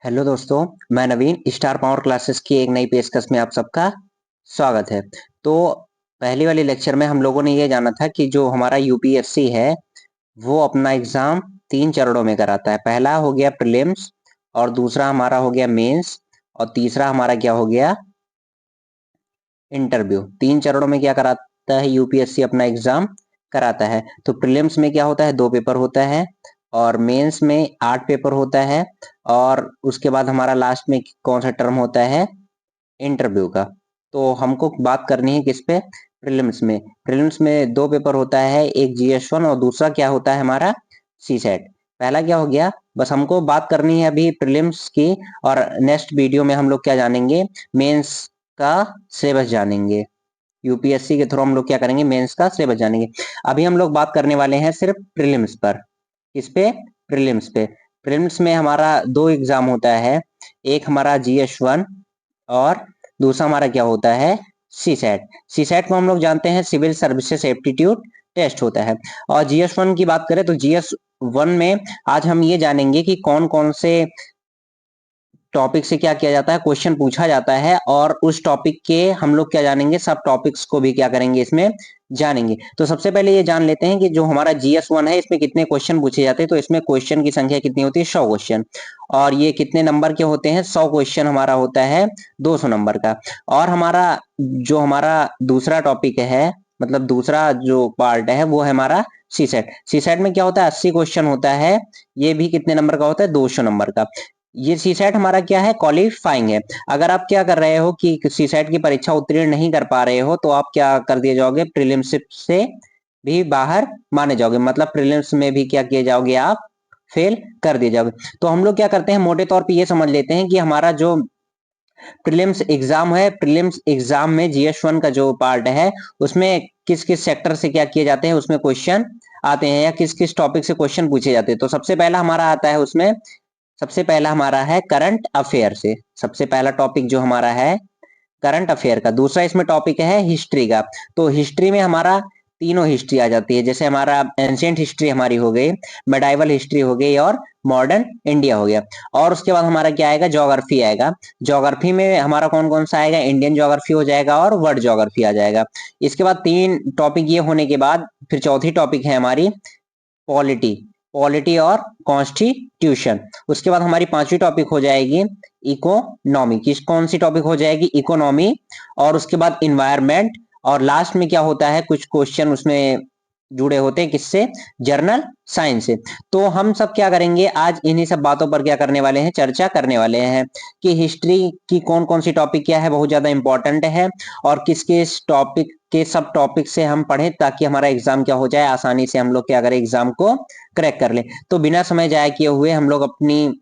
Hello दोस्तों, मैं नवीन star power classes की एक नई पेशकश में आप सबका स्वागत है। तो पहली वाली लेक्चर में हम लोगों ने ये जाना था कि जो हमारा यूपीएससी है वो अपना एग्जाम 3 चरणों में कराता है। पहला हो गया प्रीलिम्स, और दूसरा हमारा हो गया मेंस, और तीसरा हमारा क्या हो गया, इंटरव्यू। 3 चरणों में क्या कराता है यूपीएससी, अपना एग्जाम कराता है। तो प्रीलिम्स में क्या होता है, 2 पेपर होता है, और मेंस में 8 पेपर होता है, और उसके बाद हमारा लास्ट में कौन सा टर्म होता है, इंटरव्यू का। तो हमको बात करनी है किस पे, प्रीलिम्स में। प्रीलिम्स में 2 पेपर होता है, एक जीएस 1 और दूसरा क्या होता है हमारा सी सेट। पहला क्या हो गया, बस हमको बात करनी है अभी प्रीलिम्स की, और नेक्स्ट वीडियो में हम लोग क्या जानेंगे, मेंस का सिलेबस जानेंगे। यूपीएससी के थ्रू हम लोग क्या करेंगे, मेंस का सिलेबस जानेंगे। अभी हम लोग बात करने वाले हैं सिर्फ प्रीलिम्स पर। किस पे, प्रीलिम्स पे। प्रीलिम्स में हमारा 2 एग्जाम होता है, एक हमारा जीएस 1 और दूसरा हमारा क्या होता है, सी सेट। सी सेट को हम लोग जानते हैं सिविल सर्विसेज एप्टीट्यूड टेस्ट होता है। और जीएस 1 की बात करें तो जीएस 1 में आज हम ये जानेंगे कि कौन कौन से टॉपिक से क्या किया जाता है, क्वेश्चन पूछा जाता है, और उस टॉपिक के हम लोग क्या जानेंगे, सब टॉपिक्स को भी क्या करेंगे, इसमें जानेंगे। तो सबसे पहले ये जान लेते हैं कि जो हमारा जीएस 1 है इसमें कितने क्वेश्चन पूछे जाते हैं। तो इसमें क्वेश्चन की संख्या कितनी होती है, 100 क्वेश्चन। और ये कितने नंबर के होते हैं, 100 क्वेश्चन हमारा होता है 200 नंबर का। और हमारा जो हमारा दूसरा टॉपिक है, मतलब दूसरा जो पार्ट है वो है हमारा सी सेट। सी सेट में क्या होता है, 80 क्वेश्चन होता है। ये भी कितने नंबर का होता है, 200 नंबर का। ये सी सेट हमारा क्या है, क्वालिफाइंग है। अगर आप क्या कर रहे हो कि सी सेट की परीक्षा उत्तीर्ण नहीं कर पा रहे हो, तो आप क्या कर दिए जाओगे, प्रीलिम्स से भी बाहर माने जाओगे। मतलब प्रीलिम्स में भी क्या किए जाओगे, आप फेल कर दिए जाओगे। तो हम लोग क्या करते हैं, मोटे तौर पे ये समझ लेते हैं कि हमारा जो प्रीलिम्स एग्जाम है, प्रीलिम्स एग्जाम में जीएस 1 का जो पार्ट है उसमें किस किस सेक्टर से क्या किए जाते हैं, उसमें क्वेश्चन आते हैं, या किस किस टॉपिक से क्वेश्चन पूछे जाते हैं। तो सबसे पहला हमारा आता है उसमें, सबसे पहला हमारा है करंट अफेयर से। सबसे पहला टॉपिक जो हमारा है करंट अफेयर का। दूसरा इसमें टॉपिक है हिस्ट्री का। तो हिस्ट्री में हमारा तीनों हिस्ट्री आ जाती है, जैसे हमारा एंशियंट हिस्ट्री हमारी हो गई, मेडाइवल हिस्ट्री हो गई, और मॉडर्न इंडिया हो गया। और उसके बाद हमारा क्या आएगा, ज्योग्राफी आएगा। ज्योग्राफी में हमारा कौन कौन सा आएगा, इंडियन ज्योग्राफी हो जाएगा और वर्ल्ड ज्योग्राफी आ जाएगा। इसके बाद 3 टॉपिक ये होने के बाद फिर चौथी टॉपिक है हमारी पॉलिटी। पॉलिटी और कॉन्स्टिट्यूशन। उसके बाद हमारी 5वीं टॉपिक हो जाएगी इकोनॉमी। किस कौन सी टॉपिक हो जाएगी, इकोनॉमी। और उसके बाद इन्वायरमेंट। और लास्ट में क्या होता है, कुछ क्वेश्चन उसमें जुड़े होते हैं किससे, जर्नल साइंस से। तो हम सब क्या करेंगे, आज इन्हीं सब बातों पर क्या करने वाले हैं, चर्चा करने वाले हैं कि हिस्ट्री की कौन कौन सी टॉपिक क्या है, बहुत ज्यादा इंपॉर्टेंट है, और किस किस टॉपिक के सब टॉपिक से हम पढ़ें ताकि हमारा एग्जाम क्या हो जाए, आसानी से हम लोग क्या करें, एग्जाम को क्रैक कर ले। तो बिना समय जाया किए हुए हम लोग अपनी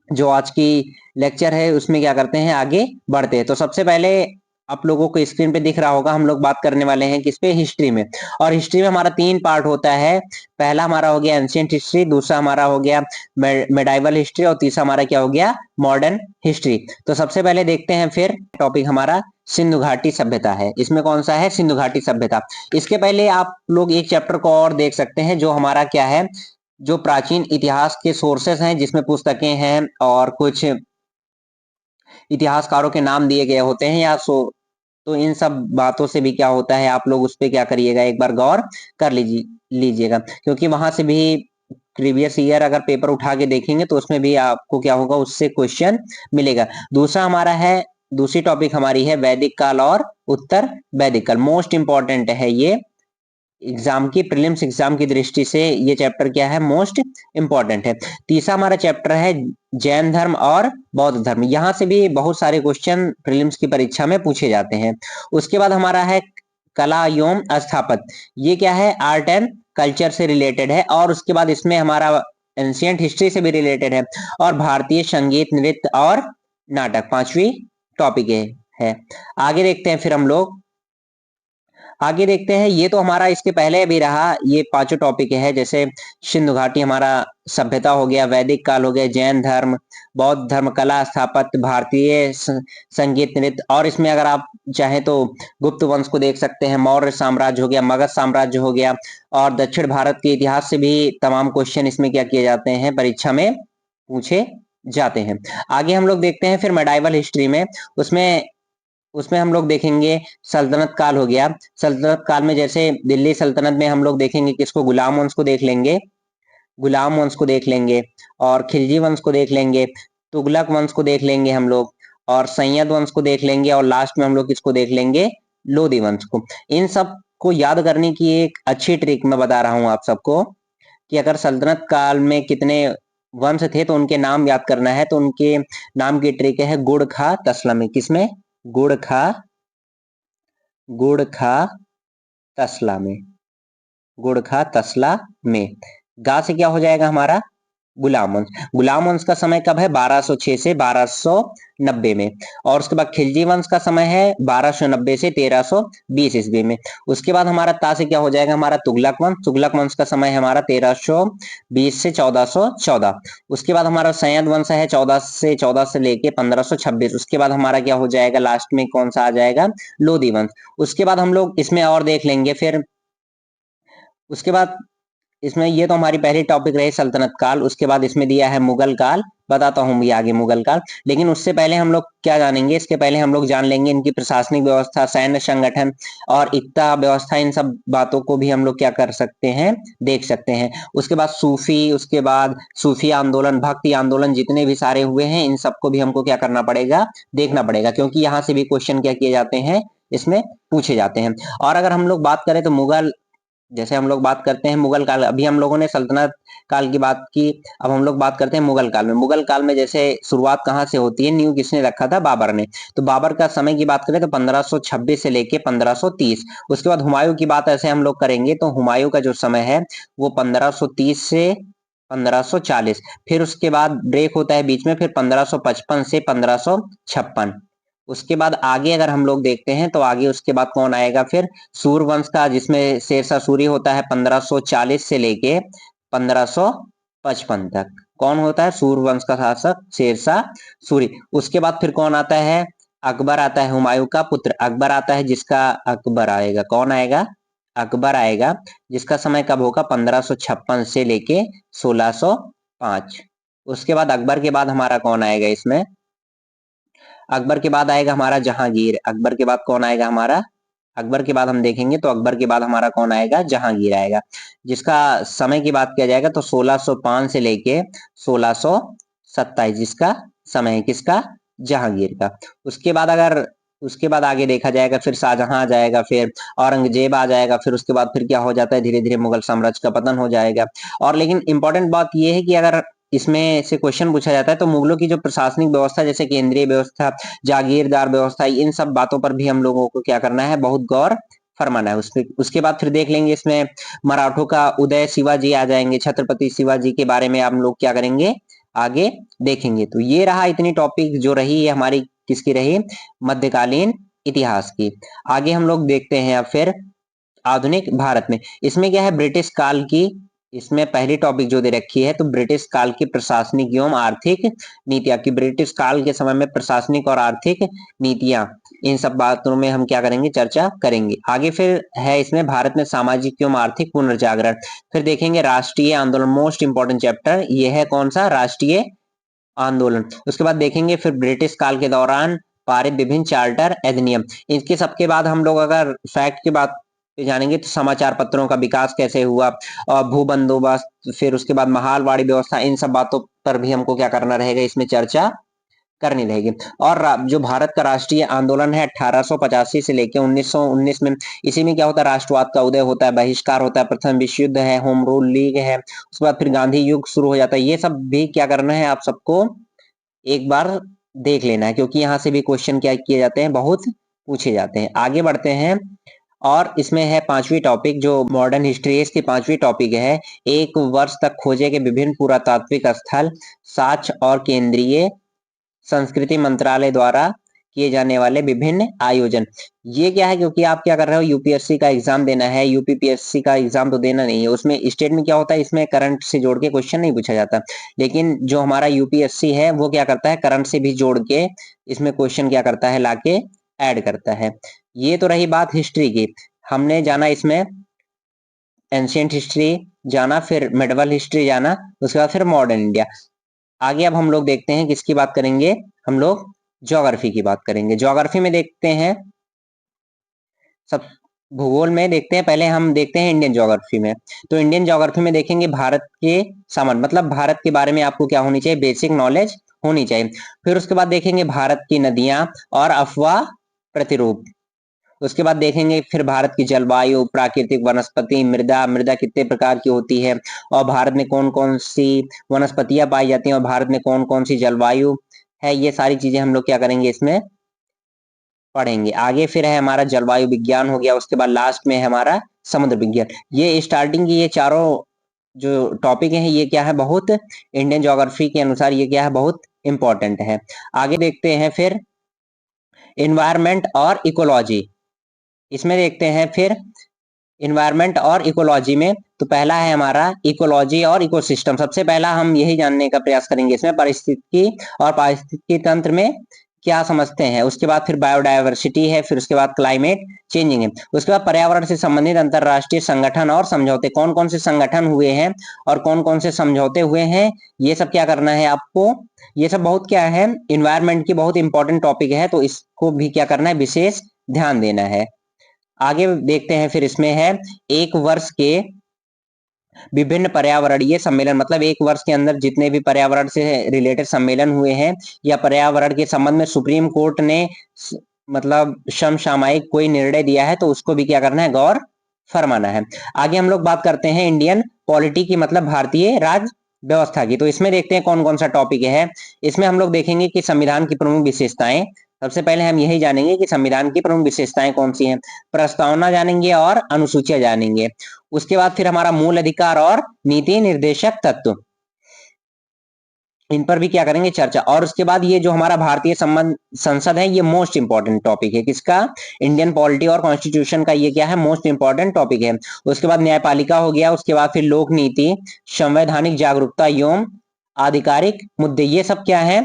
जो आज की लेक्चर है उसमें क्या करते हैं, आगे बढ़ते हैं। तो सबसे पहले आप लोगों को स्क्रीन पे दिख रहा होगा, हम लोग बात करने वाले हैं किस पे, हिस्ट्री में। और हिस्ट्री में हमारा 3 पार्ट होता है। पहला हमारा हो गया एंशियंट हिस्ट्री, दूसरा हमारा हो गया मेडाइवल हिस्ट्री, और तीसरा हमारा क्या हो गया, मॉडर्न हिस्ट्री। तो सबसे पहले देखते हैं, फिर टॉपिक हमारा सिंधु घाटी सभ्यता है। इसमें कौन सा है, सिंधु घाटी सभ्यता। इसके पहले आप लोग एक चैप्टर को और देख सकते हैं, जो हमारा क्या है, जो प्राचीन इतिहास के सोर्सेस हैं, जिसमें पुस्तकें हैं और कुछ इतिहासकारों के नाम दिए गए होते हैं, या तो इन सब बातों से भी क्या होता है, आप लोग उस पर क्या करिएगा, एक बार गौर कर लीजिएगा, क्योंकि वहां से भी प्रीवियस ईयर अगर पेपर उठा के देखेंगे तो उसमें भी आपको क्या होगा, उससे क्वेश्चन मिलेगा। दूसरा हमारा है, दूसरी टॉपिक हमारी है वैदिक काल और उत्तर वैदिक काल। मोस्ट इंपॉर्टेंट है ये एग्जाम की, प्रीलिम्स एग्जाम की दृष्टि से ये चैप्टर क्या है, मोस्ट इंपॉर्टेंट है। तीसरा हमारा चैप्टर है जैन धर्म और बौद्ध धर्म। यहाँ से भी बहुत सारे क्वेश्चन प्रीलिम्स की परीक्षा में पूछे जाते हैं। उसके बाद हमारा है कला एवं स्थापत्य। ये क्या है, आर्ट एंड कल्चर से रिलेटेड है। और उसके बाद इसमें हमारा एंशियंट हिस्ट्री से भी रिलेटेड है, और भारतीय संगीत, नृत्य और नाटक 5वीं टॉपिक है। आगे देखते हैं, फिर हम लोग आगे देखते हैं। ये तो हमारा इसके पहले भी रहा, ये 5 टॉपिक है, जैसे सिंधु घाटी हमारा सभ्यता हो गया, वैदिक काल हो गया, जैन धर्म, बौद्ध धर्म, कला स्थापत्य, भारतीय संगीत, नृत्य। और इसमें अगर आप चाहें तो गुप्त वंश को देख सकते हैं, मौर्य साम्राज्य हो गया, मगध साम्राज्य हो गया, और दक्षिण भारत के इतिहास से भी तमाम क्वेश्चन इसमें क्या किए जाते हैं, परीक्षा में पूछे जाते हैं। आगे हम लोग देखते हैं फिर मेडाइवल हिस्ट्री में, उसमें उसमें हम लोग देखेंगे सल्तनत काल हो गया। सल्तनत काल में जैसे दिल्ली सल्तनत में हम लोग देखेंगे किसको, गुलाम वंश को देख लेंगे, गुलाम वंश को देख लेंगे, और खिलजी वंश को देख लेंगे, तुगलक वंश को देख लेंगे हम लोग, और सैयद वंश को देख लेंगे, और लास्ट में हम लोग किसको देख लेंगे, लोधी वंश को। इन सब को याद करने की एक अच्छी ट्रिक मैं बता रहा हूं आप सबको, कि अगर सल्तनत काल में कितने वंश थे तो उनके नाम याद करना है, तो उनके नाम की ट्रिक है गुड़ खा तसला में। किसमें? गुड़ खा, गुड़ खा तसला में, गुड़ खा तसला में। गा से क्या हो जाएगा हमारा, गुलाम वंश। गुलाम वंश का समय कब है, 1206 से 1290 में। और उसके बाद खिलजी वंश का समय है 1290 से 1320 ईस्वी में। उसके बाद हमारा ता से क्या हो जाएगा, हमारा तुगलक वंश। तुगलक वंश का समय है हमारा 1320 से 1414। उसके बाद हमारा सैयद वंश है 14 से लेके 1526। उसके बाद हमारा क्या हो जाएगा, लास्ट में कौन सा आ जाएगा, लोधी वंश। उसके बाद हम लोग इसमें और देख लेंगे फिर, उसके बाद इसमें ये तो हमारी पहली टॉपिक रही सल्तनत काल। उसके बाद इसमें दिया है मुगल काल, बताता हूँ भी आगे मुगल काल। लेकिन उससे पहले हम लोग क्या जानेंगे, इसके पहले हम लोग जान लेंगे इनकी प्रशासनिक व्यवस्था, सैन्य संगठन और एकता व्यवस्था। इन सब बातों को भी हम लोग क्या कर सकते हैं, देख सकते हैं। उसके बाद सूफी, उसके बाद सूफी आंदोलन, भक्ति आंदोलन, जितने भी सारे हुए हैं इन सबको भी हमको क्या करना पड़ेगा, देखना पड़ेगा, क्योंकि यहाँ से भी क्वेश्चन क्या किए जाते हैं, इसमें पूछे जाते हैं। और अगर हम लोग बात करें तो मुगल, जैसे हम लोग बात करते हैं मुगल काल, अभी हम लोगों ने सल्तनत काल की बात की, अब हम लोग बात करते हैं मुगल काल में। मुगल काल में जैसे शुरुआत कहाँ से होती है, न्यू किसने रखा था, बाबर ने। तो बाबर का समय की बात करें तो 1526 से लेके 1530। उसके बाद हुमायूं की बात ऐसे हम लोग करेंगे तो हुमायूं का जो समय है वो 1530 से 1540। फिर उसके बाद ब्रेक होता है बीच में, फिर 1555 से 1556। उसके बाद आगे अगर हम लोग देखते हैं तो आगे उसके बाद कौन आएगा, फिर सूर्यवंश का, जिसमें शेरशाह सूरी होता है 1540 से लेके 1555 तक। कौन होता है, सूर्यवंश का शासक शेरशाह सूरी। उसके बाद फिर कौन आता है, अकबर आता है, हुमायूं का पुत्र अकबर आता है, जिसका अकबर आएगा, कौन आएगा, अकबर आएगा, जिसका समय कब होगा, 1556 से लेके 1605। उसके बाद अकबर के बाद हमारा कौन आएगा इसमें, अकबर के बाद आएगा हमारा जहांगीर। अकबर के बाद कौन आएगा हमारा, अकबर के बाद हम देखेंगे तो अकबर के बाद हमारा कौन आएगा, जहांगीर आएगा, जिसका समय की बात किया जाएगा तो 1605 से लेके 1627, जिसका समय है किसका, जहांगीर का। उसके बाद अगर उसके बाद आगे देखा जाएगा फिर शाहजहां आ जाएगा, फिर औरंगजेब आ जाएगा, फिर उसके बाद फिर क्या हो जाता है, धीरे धीरे मुगल साम्राज्य का पतन हो जाएगा। और लेकिन इंपॉर्टेंट बात यह है कि अगर इसमें से क्वेश्चन पूछा जाता है तो मुगलों की जो प्रशासनिक व्यवस्था, जैसे केंद्रीय व्यवस्था, जागीरदार व्यवस्था, इन सब बातों पर भी हम लोगों को क्या करना है, बहुत गौर फरमाना है। उसके बाद फिर देख लेंगे इसमें मराठों का उदय, शिवाजी आ जाएंगे, छत्रपति शिवाजी के बारे में हम लोग क्या करेंगे, आगे देखेंगे। तो ये रहा इतनी टॉपिक जो रही है हमारी, किसकी रही, मध्यकालीन इतिहास की। आगे हम लोग देखते हैं अब फिर आधुनिक भारत में। इसमें क्या है, ब्रिटिश काल की, इसमें पहली टॉपिक जो दे रखी है तो ब्रिटिश काल की प्रशासनिक एवं आर्थिक नीतियां, की ब्रिटिश काल के समय में प्रशासनिक और आर्थिक नीतियां, इन सब बातों में हम क्या करेंगे, चर्चा करेंगे। आगे फिर है इसमें भारत में सामाजिक एवं आर्थिक पुनर्जागरण। फिर देखेंगे राष्ट्रीय आंदोलन, मोस्ट इंपॉर्टेंट चैप्टर ये है, कौन सा, राष्ट्रीय आंदोलन। उसके बाद देखेंगे फिर ब्रिटिश काल के दौरान पारित विभिन्न चार्टर अधिनियम। इनके सबके बाद हम लोग अगर फैक्ट की बात पे जानेंगे तो समाचार पत्रों का विकास कैसे हुआ, और भू बंदोबस्त, फिर उसके बाद महालवाड़ी व्यवस्था, इन सब बातों पर भी हमको क्या करना रहेगा, इसमें चर्चा करनी रहेगी। और जो भारत का राष्ट्रीय आंदोलन है 1885 से लेकर 1919 में, इसी में क्या होता है, राष्ट्रवाद का उदय होता है, बहिष्कार होता है, प्रथम विश्व युद्ध है, होम रूल लीग है, उसके बाद फिर गांधी युग शुरू हो जाता है। ये सब भी क्या करना है आप सबको एक बार देख लेना है, क्योंकि यहाँ से भी क्वेश्चन क्या किए जाते हैं, बहुत पूछे जाते हैं। आगे बढ़ते हैं, और इसमें है पांचवी टॉपिक जो मॉडर्न हिस्ट्री, इसकी पांचवी टॉपिक है, एक वर्ष तक खोजे गए विभिन्न पुरातात्विक स्थल, साक्ष्य और केंद्रीय संस्कृति मंत्रालय द्वारा किए जाने वाले विभिन्न आयोजन। ये क्या है, क्योंकि आप क्या कर रहे हो, यूपीएससी का एग्जाम देना है, यूपीपीएससी का एग्जाम तो देना नहीं है, उसमें स्टेट में क्या होता है, इसमें करंट से जोड़ के क्वेश्चन नहीं पूछा जाता। लेकिन जो हमारा यूपीएससी है वो क्या करता है, करंट से भी जोड़ के इसमें क्वेश्चन क्या करता है, लाके ऐड करता है। ये तो रही बात हिस्ट्री की। हमने जाना इसमें एंशियंट हिस्ट्री जाना, फिर मेडिवल हिस्ट्री जाना, उसके बाद फिर मॉडर्न इंडिया। आगे अब हम लोग देखते हैं किसकी बात करेंगे, हम लोग ज्योग्राफी की बात करेंगे। ज्योग्राफी में देखते हैं, सब भूगोल में देखते हैं, पहले हम देखते हैं इंडियन ज्योग्राफी में। तो इंडियन ज्योग्राफी में देखेंगे भारत के सामान, मतलब भारत के बारे में आपको क्या होनी चाहिए, बेसिक नॉलेज होनी चाहिए। फिर उसके बाद देखेंगे भारत की नदियां और अफवाह प्रतिरूप। उसके बाद देखेंगे फिर भारत की जलवायु, प्राकृतिक वनस्पति, मृदा, मृदा कितने प्रकार की होती है, और भारत में कौन कौन सी वनस्पतियां पाई जाती हैं, और भारत में कौन कौन सी जलवायु है। ये सारी चीजें हम लोग क्या करेंगे, इसमें पढ़ेंगे। आगे फिर है हमारा जलवायु विज्ञान हो गया, उसके बाद लास्ट में है हमारा समुद्र विज्ञान। ये स्टार्टिंग की ये चारों जो टॉपिक हैं, ये क्या है, बहुत इंडियन ज्योग्राफी के अनुसार ये क्या है, बहुत इंपॉर्टेंट है। आगे देखते हैं फिर इन्वायरमेंट और इकोलॉजी। इसमें देखते हैं फिर इन्वायरमेंट और इकोलॉजी में, तो पहला है हमारा इकोलॉजी और इकोसिस्टम। सबसे पहला हम यही जानने का प्रयास करेंगे इसमें परिस्थिति और पारिस्थितिकी तंत्र में क्या समझते हैं। उसके बाद फिर बायोडायवर्सिटी है, फिर उसके बाद क्लाइमेट चेंजिंग है, उसके बाद पर्यावरण से संबंधित अंतरराष्ट्रीय संगठन और समझौते, कौन कौन से संगठन हुए हैं और कौन कौन से समझौते हुए हैं, ये सब क्या करना है आपको। ये सब बहुत क्या है, इन्वायरमेंट की बहुत इंपॉर्टेंट टॉपिक है, तो इसको भी क्या करना है, विशेष ध्यान देना है। आगे देखते हैं फिर इसमें है एक वर्ष के विभिन्न पर्यावरणीय सम्मेलन, मतलब एक वर्ष के अंदर जितने भी पर्यावरण से रिलेटेड सम्मेलन हुए हैं या पर्यावरण के संबंध में सुप्रीम कोर्ट ने मतलब समसामयिक कोई निर्णय दिया है, तो उसको भी क्या करना है, गौर फरमाना है। आगे हम लोग बात करते हैं इंडियन पॉलिटी की, मतलब भारतीय राज्य व्यवस्था की। तो इसमें देखते हैं कौन कौन सा टॉपिक है। इसमें हम लोग देखेंगे कि संविधान की प्रमुख विशेषताएं, सबसे पहले हम यही जानेंगे कि संविधान की प्रमुख विशेषताएं कौन सी हैं, प्रस्तावना जानेंगे और अनुसूचियां जानेंगे। उसके बाद फिर हमारा मूल अधिकार और नीति निर्देशक तत्व, इन पर भी क्या करेंगे, चर्चा। और उसके बाद ये जो हमारा भारतीय संबंध संसद है, ये मोस्ट इंपॉर्टेंट टॉपिक है, किसका, इंडियन पॉलिटी और कॉन्स्टिट्यूशन का, ये क्या है, मोस्ट इंपॉर्टेंट टॉपिक है। उसके बाद न्यायपालिका हो गया, उसके बाद फिर लोक नीति, संवैधानिक जागरूकता एवं आधिकारिक मुद्दे, ये सब क्या है,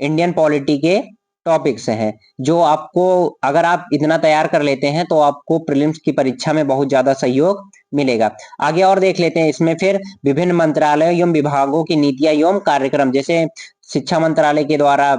इंडियन पॉलिटी के टॉपिक्स हैं, जो आपको अगर आप इतना तैयार कर लेते हैं तो आपको प्रीलिम्स की परीक्षा में बहुत ज्यादा सहयोग मिलेगा। आगे और देख लेते हैं इसमें फिर विभिन्न मंत्रालयों एवं विभागों की नीतियां एवं कार्यक्रम, जैसे शिक्षा मंत्रालय के द्वारा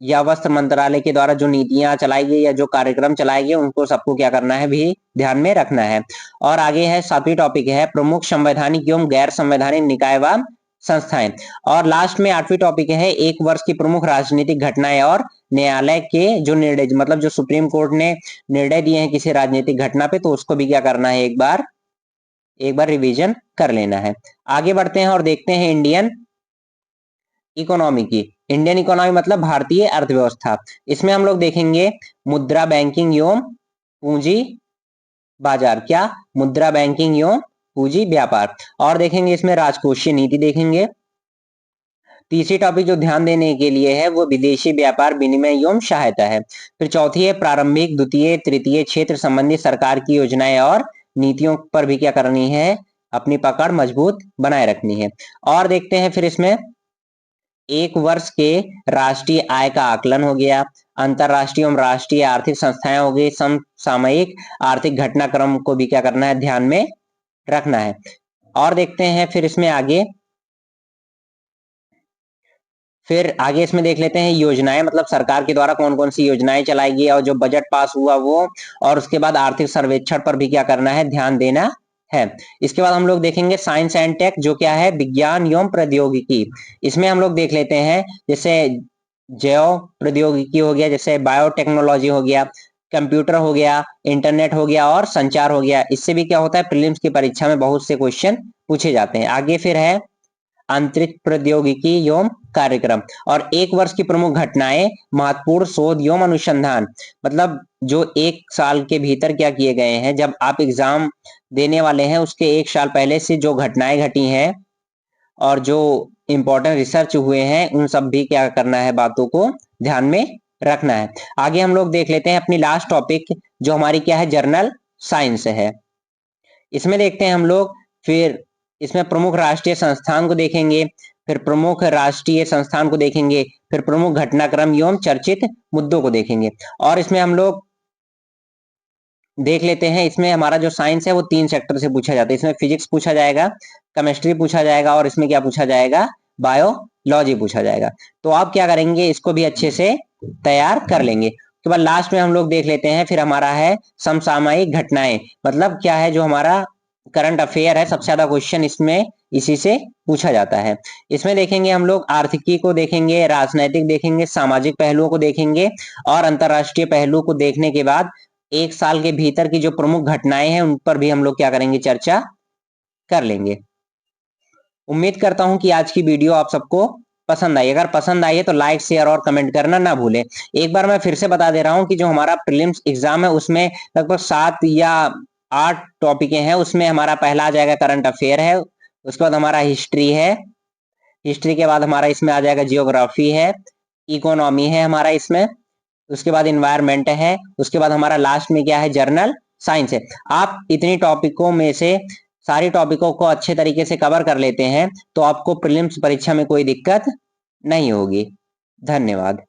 या वस्त्र मंत्रालय के द्वारा जो नीतियां चलाई गई या जो कार्यक्रम चलाए गए, उनको सबको क्या करना है, भी ध्यान में रखना है। और आगे है 7वीं टॉपिक है प्रमुख संवैधानिक एवं गैर संवैधानिक निकाय व संस्थाएं। और लास्ट में 8वीं टॉपिक है एक वर्ष की प्रमुख राजनीतिक घटनाएं और न्यायालय के जो निर्णय, मतलब जो सुप्रीम कोर्ट ने निर्णय दिए हैं किसी राजनीतिक घटना पे, तो उसको भी क्या करना है, एक बार रिवीजन कर लेना है। आगे बढ़ते हैं और देखते हैं इंडियन इकोनॉमी की। इंडियन इकोनॉमी मतलब भारतीय अर्थव्यवस्था। इसमें हम लोग देखेंगे मुद्रा बैंकिंग एवं पूंजी बाजार, क्या, मुद्रा बैंकिंग एवं पूंजी व्यापार। और देखेंगे इसमें राजकोषीय नीति देखेंगे। तीसरी टॉपिक जो ध्यान देने के लिए है वो विदेशी व्यापार विनिमय एवं सहायता है। फिर चौथी है प्रारंभिक द्वितीय तृतीय क्षेत्र संबंधी सरकार की योजनाएं और नीतियों पर भी क्या करनी है, अपनी पकड़ मजबूत बनाए रखनी है। और देखते हैं फिर इसमें एक वर्ष के राष्ट्रीय आय का आकलन हो गया, अंतरराष्ट्रीय एवं राष्ट्रीय आर्थिक संस्थाएं हो गई, समसामयिक आर्थिक घटनाक्रम को भी क्या करना है, ध्यान में रखना है। और देखते हैं फिर इसमें आगे, फिर आगे इसमें देख लेते हैं योजनाएं, मतलब सरकार के द्वारा कौन कौन सी योजनाएं चलाई गई और जो बजट पास हुआ वो, और उसके बाद आर्थिक सर्वेक्षण पर भी क्या करना है, ध्यान देना है। इसके बाद हम लोग देखेंगे साइंस एंड टेक, जो क्या है, विज्ञान एवं प्रौद्योगिकी। इसमें हम लोग देख लेते हैं जैसे जैव प्रौद्योगिकी हो गया, जैसे बायोटेक्नोलॉजी हो गया, कंप्यूटर हो गया, इंटरनेट हो गया और संचार हो गया। इससे भी क्या होता है, प्रीलिम्स की परीक्षा में बहुत से क्वेश्चन पूछे जाते हैं। आगे फिर है अंतरिक्ष प्रौद्योगिकी एवं कार्यक्रम, और एक वर्ष की प्रमुख घटनाएं, महत्वपूर्ण शोध एवं अनुसंधान, मतलब जो एक साल के भीतर क्या किए गए हैं, जब आप एग्जाम देने वाले हैं उसके एक साल पहले से जो घटनाएं घटी हैं और जो इंपॉर्टेंट रिसर्च हुए हैं, उन सब भी क्या करना है, बातों को ध्यान में रखना है। आगे हम लोग देख लेते हैं अपनी लास्ट टॉपिक, जो हमारी क्या है, जर्नल साइंस है। इसमें देखते हैं हम लोग फिर इसमें प्रमुख राष्ट्रीय संस्थान को देखेंगे, फिर प्रमुख राष्ट्रीय संस्थान को देखेंगे, फिर प्रमुख घटनाक्रम एवं चर्चित मुद्दों को देखेंगे। और इसमें हम लोग देख लेते हैं, इसमें हमारा जो साइंस है वो 3 सेक्टर से पूछा जाता है। इसमें फिजिक्स पूछा जाएगा, केमिस्ट्री पूछा जाएगा और इसमें क्या पूछा जाएगा, बायो लॉजी पूछा जाएगा। तो आप क्या करेंगे, इसको भी अच्छे से तैयार कर लेंगे। उसके बाद लास्ट में हम लोग देख लेते हैं, फिर हमारा है समसामयिक घटनाएं, मतलब क्या है, जो हमारा करंट अफेयर है, सबसे ज्यादा क्वेश्चन इसमें इसी से पूछा जाता है। इसमें देखेंगे हम लोग आर्थिकी को देखेंगे, राजनैतिक देखेंगे, सामाजिक पहलुओं को देखेंगे और अंतरराष्ट्रीय पहलू को देखने के बाद एक साल के भीतर की जो प्रमुख घटनाएं हैं उन पर भी हम लोग क्या करेंगे, चर्चा कर लेंगे। उम्मीद करता हूं कि आज की वीडियो आप सबको पसंद आई। अगर पसंद आई है तो लाइक शेयर और कमेंट करना ना भूलें। एक बार मैं फिर से बता दे रहा हूं कि जो हमारा प्रीलिम्स एग्जाम है उसमें लगभग 7 या 8 टॉपिकें हैं। उसमें हमारा पहला आ जाएगा करंट अफेयर है, उसके बाद हमारा हिस्ट्री है, हिस्ट्री के बाद हमारा इसमें आ जाएगा जियोग्राफी है, इकोनॉमी है हमारा इसमें, उसके बाद इन्वायरमेंट है, उसके बाद हमारा लास्ट में क्या है, जर्नल साइंस है। आप इतनी टॉपिकों में से सारी टॉपिकों को अच्छे तरीके से कवर कर लेते हैं तो आपको प्रीलिम्स परीक्षा में कोई दिक्कत नहीं होगी। धन्यवाद।